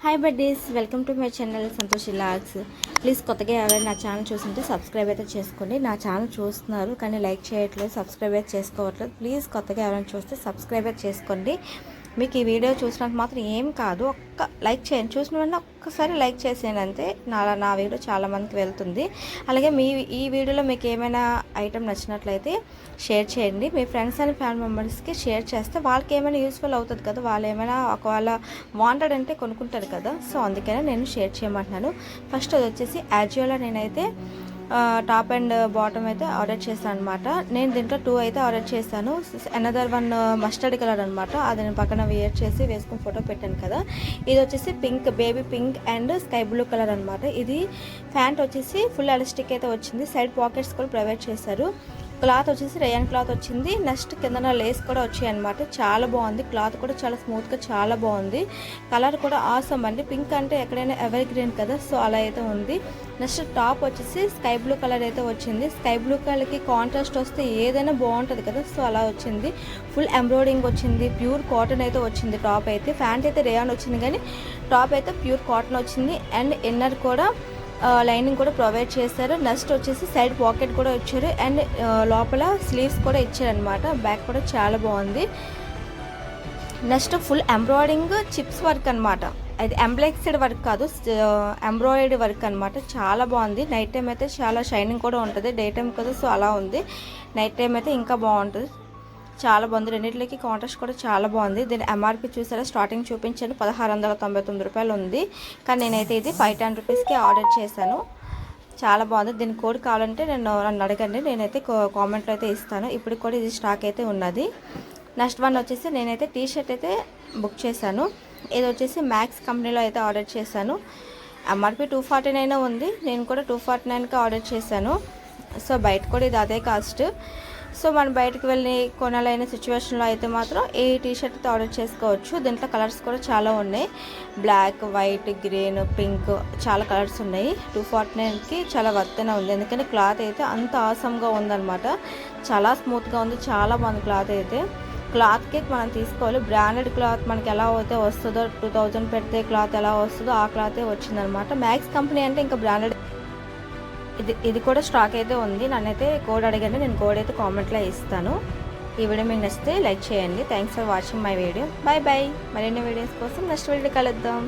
Hi buddies, welcome to my channel Santosh logs. Please కొత్తగా ఎవరైనా నా ఛానల్ చూస్తుంటే సబ్స్క్రైబ్ అయితే చేసుకోండి. నా ఛానల్ చూస్తున్నారు కానీ లైక్ చేయట్లేదు, సబ్స్క్రైబ్ అయితే చేసుకోవట్లేదు. ప్లీజ్ కొత్తగా ఎవరైనా చూస్తే సబ్స్క్రైబ్ అయితే చేసుకోండి. మీకు ఈ వీడియో చూసినందుకు మాత్రం ఏం కాదు, ఒక్క లైక్ చేయండి. చూసిన వెంటనే ఒక్కసారి లైక్ చేసేయండి అంతే. నా వీడియో చాలామందికి వెళ్తుంది. అలాగే ఈ వీడియోలో మీకు ఏమైనా ఐటెం నచ్చినట్లయితే షేర్ చేయండి. మీ ఫ్రెండ్స్ అండ్ ఫ్యామిలీ మెంబర్స్కి షేర్ చేస్తే వాళ్ళకి ఏమైనా యూస్ఫుల్ అవుతుంది కదా. వాళ్ళు ఏమైనా ఒకవేళ వాంటెడ్ అంటే కొనుక్కుంటారు కదా. సో అందుకనే నేను షేర్ చేయమంటున్నాను. ఫస్ట్ అది వచ్చేసి యాజియోలో నేనైతే టాప్ అండ్ బాటమ్ అయితే ఆర్డర్ చేశాను అనమాట. నేను దీంట్లో 2 అయితే ఆర్డర్ చేశాను. అనదర్ వన్ మస్టర్డ్ కలర్ అనమాట. అది నేను పక్కన వేసుకుని ఫోటో పెట్టాను కదా. ఇది వచ్చేసి pink, baby pink and sky blue colour అనమాట. ఇది ప్యాంట్ వచ్చేసి ఫుల్ ఎలాస్టిక్ అయితే వచ్చింది. సైడ్ పాకెట్స్ కూడా ప్రొవైడ్ చేశారు. క్లాత్ వచ్చేసి రేయన్ క్లాత్ వచ్చింది. నెక్స్ట్ కింద లేస్ కూడా వచ్చాయి అనమాట. చాలా బాగుంది. క్లాత్ కూడా చాలా స్మూత్గా చాలా బాగుంది. కలర్ కూడా ఆసమ్ అండి. పింక్ అంటే ఎక్కడైనా ఎవర్ గ్రీన్ కదా, సో అలా అయితే ఉంది. నెక్స్ట్ టాప్ వచ్చేసి స్కై బ్లూ కలర్ అయితే వచ్చింది. స్కై బ్లూ కలర్కి కాంట్రాస్ట్ వస్తే ఏదైనా బాగుంటుంది కదా, సో అలా వచ్చింది. ఫుల్ ఎంబ్రాయిడింగ్ వచ్చింది. ప్యూర్ కాటన్ అయితే వచ్చింది టాప్ అయితే. ప్యాంట్ అయితే రేయాన్ వచ్చింది కానీ టాప్ అయితే ప్యూర్ కాటన్ వచ్చింది. అండ్ ఇన్నర్ కూడా లైనింగ్ కూడా ప్రొవైడ్ చేశారు. నెక్స్ట్ వచ్చేసి సైడ్ పాకెట్ కూడా ఇచ్చారు. అండ్ లోపల స్లీవ్స్ కూడా ఇచ్చారనమాట. బ్యాక్ కూడా చాలా బాగుంది. Next full embroidering chips work అనమాట. అది ఎంబ్లెక్స్డ్ వర్క్ కాదు, ఎంబ్రాయిడరీ వర్క్ అనమాట. చాలా బాగుంది. నైట్ టైం అయితే చాలా షైనింగ్ కూడా ఉంటుంది. డే టైం కదా, సో అలా ఉంది. నైట్ టైం అయితే ఇంకా బాగుంటుంది. చాలా బాగుంది. రెండింటికి కాంట్రాస్ట్ కూడా చాలా బాగుంది. దీని ఎంఆర్పి చూసారా, స్టార్టింగ్ చూపించాను 1699 రూపాయలు ఉంది. కానీ నేనైతే ఇది 510 రూపీస్కి ఆర్డర్ చేశాను. చాలా బాగుంది. దీని కోడ్ కావాలంటే నన్ను అడగండి, నేనైతే కామెంట్లో అయితే ఇస్తాను. ఇప్పుడు కూడా ఇది స్టాక్ అయితే ఉన్నది. నెక్స్ట్ వన్ వచ్చేసి నేనైతే టీ షర్ట్ అయితే బుక్ చేశాను. ఇది వచ్చేసి మ్యాక్స్ కంపెనీలో అయితే ఆర్డర్ చేశాను. ఎంఆర్పి 249 ఉంది. నేను కూడా 249కి ఆర్డర్ చేశాను. సో బయట కూడా ఇది అదే కాస్ట్. సో మనం బయటకు వెళ్ళి కొనాలైన సిచ్యువేషన్లో అయితే మాత్రం ఈ టీ షర్ట్ అయితే ఆర్డర్ చేసుకోవచ్చు. దీంట్లో కలర్స్ కూడా చాలా ఉన్నాయి. బ్లాక్, వైట్, గ్రీన్, పింక్ చాలా కలర్స్ ఉన్నాయి. 249కి చాలా వర్తనే ఉంది. ఎందుకంటే క్లాత్ అయితే అంత ఆసమ్గా ఉందన్నమాట. చాలా స్మూత్గా ఉంది. చాలా బాగుంది క్లాత్ అయితే. క్లాత్కి మనం తీసుకోవాలి. బ్రాండెడ్ క్లాత్ మనకి ఎలా అయితే వస్తుందో, 2000 పెడితే క్లాత్ ఎలా వస్తుందో ఆ క్లాతే వచ్చిందనమాట. మ్యాక్స్ కంపెనీ అంటే ఇంకా బ్రాండెడ్. ఇది కూడా స్టాక్ అయితే ఉంది. నన్నైతే కోడ్ అడగండి, నేను కోడ్ అయితే కామెంట్లో ఇస్తాను. ఈ వీడియో మీకు నచ్చితే లైక్ చేయండి. Thanks for watching my video. Bye bye. మరిన్ని వీడియోస్ కోసం నెక్స్ట్ వీడియో కలుద్దాం.